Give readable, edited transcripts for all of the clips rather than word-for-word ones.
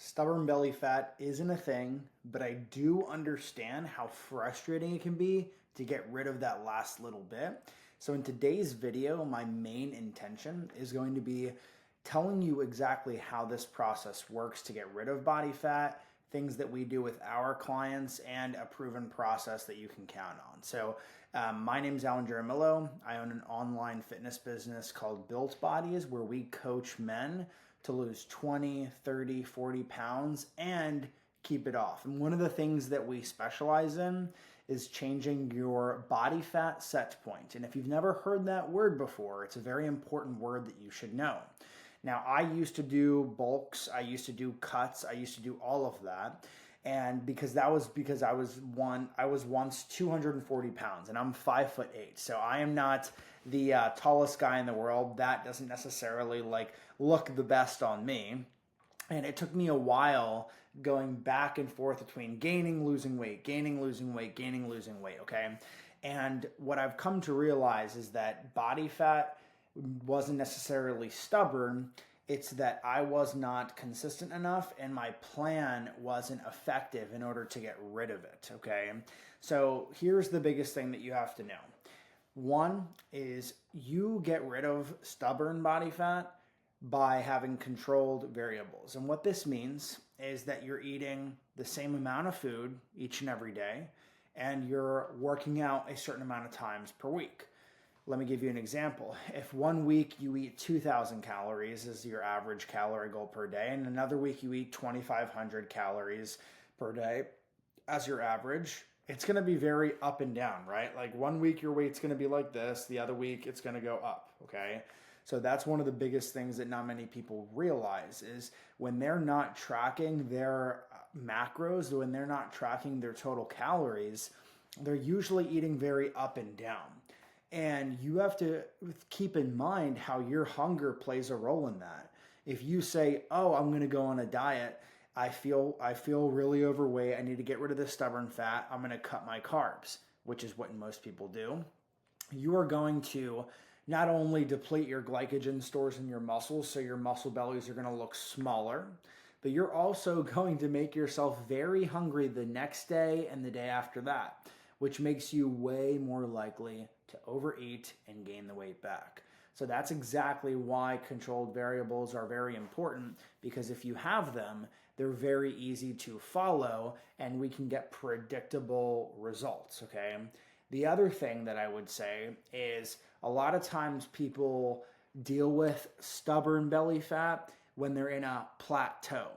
Stubborn belly fat isn't a thing, but I do understand how frustrating it can be to get rid of that last little bit. So, in today's video, my main intention is going to be telling you exactly how this process works to get rid of body fat, things that we do with our clients, and a proven process that you can count on. My name is Alan Jaramillo. I own an online fitness business called Built Bodies, where we coach men to lose 20, 30, 40 pounds and keep it off. And one of the things that we specialize in is changing your body fat set point. And if you've never heard that word before, it's a very important word that you should know. Now, I used to do bulks, I used to do cuts, I used to do all of that. And because I was once 240 pounds and I'm 5'8". So I am not the tallest guy in the world. That doesn't necessarily look the best on me. And it took me a while going back and forth between gaining, losing weight, gaining, losing weight, gaining, losing weight. Okay. And what I've come to realize is that body fat wasn't necessarily stubborn. It's that I was not consistent enough and my plan wasn't effective in order to get rid of it. Okay. So here's the biggest thing that you have to know. One is you get rid of stubborn body fat by having controlled variables. And what this means is that you're eating the same amount of food each and every day and you're working out a certain amount of times per week. Let me give you an example. If one week you eat 2,000 calories as your average calorie goal per day, and another week you eat 2,500 calories per day as your average, it's going to be very up and down, right? Like one week your weight's going to be like this, the other week it's going to go up, okay? So that's one of the biggest things that not many people realize is when they're not tracking their macros, when they're not tracking their total calories, they're usually eating very up and down. And you have to keep in mind how your hunger plays a role in that. If you say, "Oh, I'm going to go on a diet. I feel really overweight. I need to get rid of this stubborn fat. I'm going to cut my carbs," which is what most people do. You are going to not only deplete your glycogen stores in your muscles, so your muscle bellies are going to look smaller, but you're also going to make yourself very hungry the next day and the day after that, which makes you way more likely to overeat and gain the weight back. So that's exactly why controlled variables are very important, because if you have them, they're very easy to follow and we can get predictable results, okay? The other thing that I would say is a lot of times people deal with stubborn belly fat when they're in a plateau.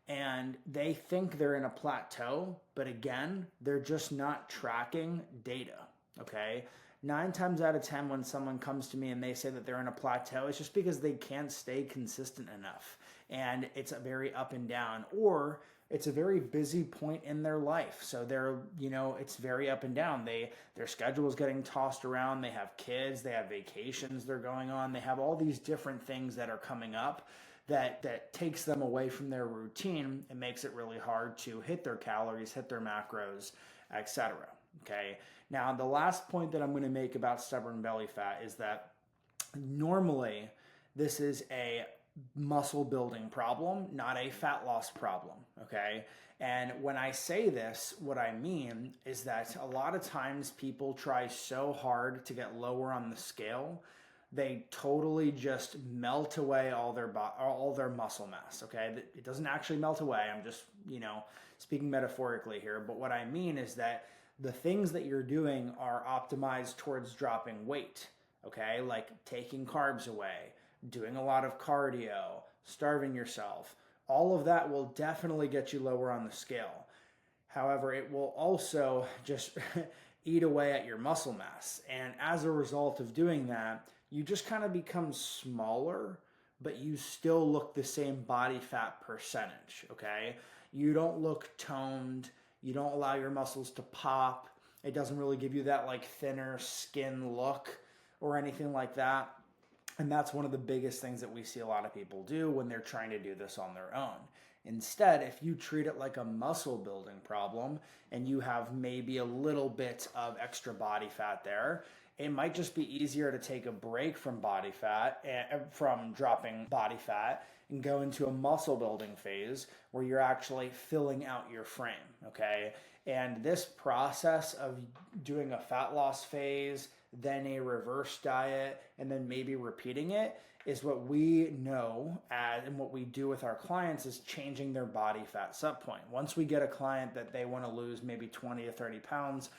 And they think they're in a plateau, but again, they're just not tracking data, okay? 9 times out of 10 when someone comes to me and they say that they're in a plateau, it's just because they can't stay consistent enough. And it's a very up and down, or it's a very busy point in their life. So it's very up and down. Their schedule is getting tossed around. They have kids, they have vacations they're going on. They have all these different things that are coming up that takes them away from their routine and makes it really hard to hit their calories, hit their macros, etc. Okay. Now, the last point that I'm going to make about stubborn belly fat is that normally this is a muscle building problem, not a fat loss problem. Okay. And when I say this, what I mean is that a lot of times people try so hard to get lower on the scale, they totally just melt away all their muscle mass. Okay, it doesn't actually melt away. I'm just speaking metaphorically here. But what I mean is that the things that you're doing are optimized towards dropping weight. Okay, like taking carbs away, doing a lot of cardio, starving yourself. All of that will definitely get you lower on the scale. However, it will also just eat away at your muscle mass. And as a result of doing that, you just kind of become smaller, but you still look the same body fat percentage, okay? You don't look toned. You don't allow your muscles to pop. It doesn't really give you that thinner skin look or anything like that. And that's one of the biggest things that we see a lot of people do when they're trying to do this on their own. Instead, if you treat it like a muscle building problem and you have maybe a little bit of extra body fat there, it might just be easier to take a break from body fat, from dropping body fat, and go into a muscle building phase where you're actually filling out your frame, okay? And this process of doing a fat loss phase, then a reverse diet, and then maybe repeating it is what we know and what we do with our clients is changing their body fat set point. Once we get a client that they want to lose maybe 20 to 30 pounds,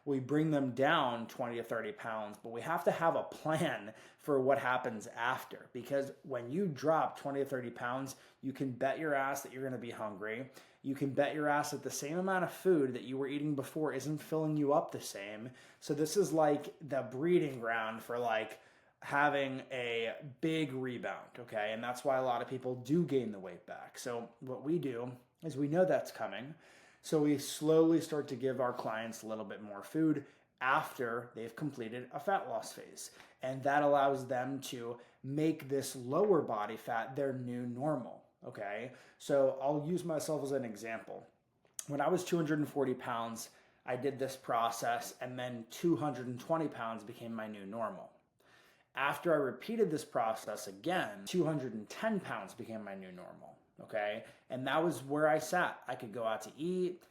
we bring them down 20 to 30 pounds, but we have to have a plan for what happens after. Because when you drop 20 to 30 pounds, you can bet your ass that you're going to be hungry. You can bet your ass that the same amount of food that you were eating before isn't filling you up the same. So this is like the breeding ground for like having a big rebound, okay? And that's why a lot of people do gain the weight back. So what we do is we know that's coming. So we slowly start to give our clients a little bit more food after they've completed a fat loss phase. And that allows them to make this lower body fat their new normal, okay? So I'll use myself as an example. When I was 240 pounds, I did this process, and then 220 pounds became my new normal. After I repeated this process again, 210 pounds became my new normal. Okay. And that was where I sat. I could go out to eat.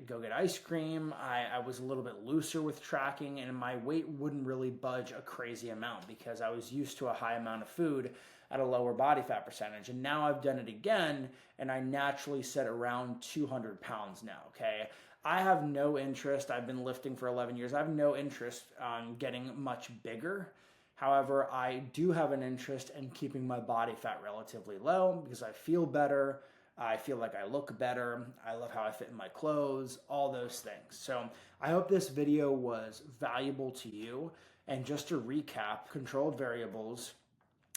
Go get ice cream. I was a little bit looser with tracking, and my weight wouldn't really budge a crazy amount because I was used to a high amount of food at a lower body fat percentage. And now I've done it again, and I naturally sit around 200 pounds now. Okay. I have no interest. I've been lifting for 11 years. I have no interest on getting much bigger. However, I do have an interest in keeping my body fat relatively low because I feel better. I feel like I look better. I love how I fit in my clothes, all those things. So I hope this video was valuable to you. And just to recap, controlled variables,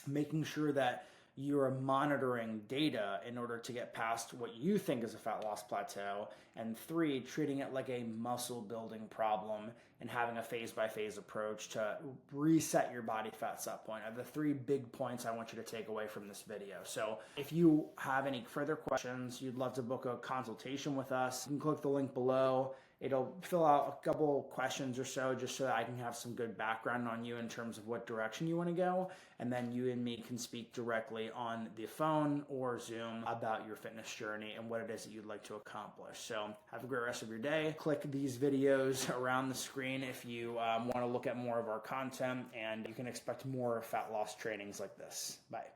making sure that you're monitoring data in order to get past what you think is a fat loss plateau. And 3, treating it like a muscle building problem and having a phase by phase approach to reset your body fat set point are the 3 big points I want you to take away from this video. So if you have any further questions, you'd love to book a consultation with us, you can click the link below. It'll fill out a couple questions or so just so that I can have some good background on you in terms of what direction you want to go. And then you and me can speak directly on the phone or Zoom about your fitness journey and what it is that you'd like to accomplish. So have a great rest of your day. Click these videos around the screen if you want to look at more of our content, and you can expect more fat loss trainings like this. Bye.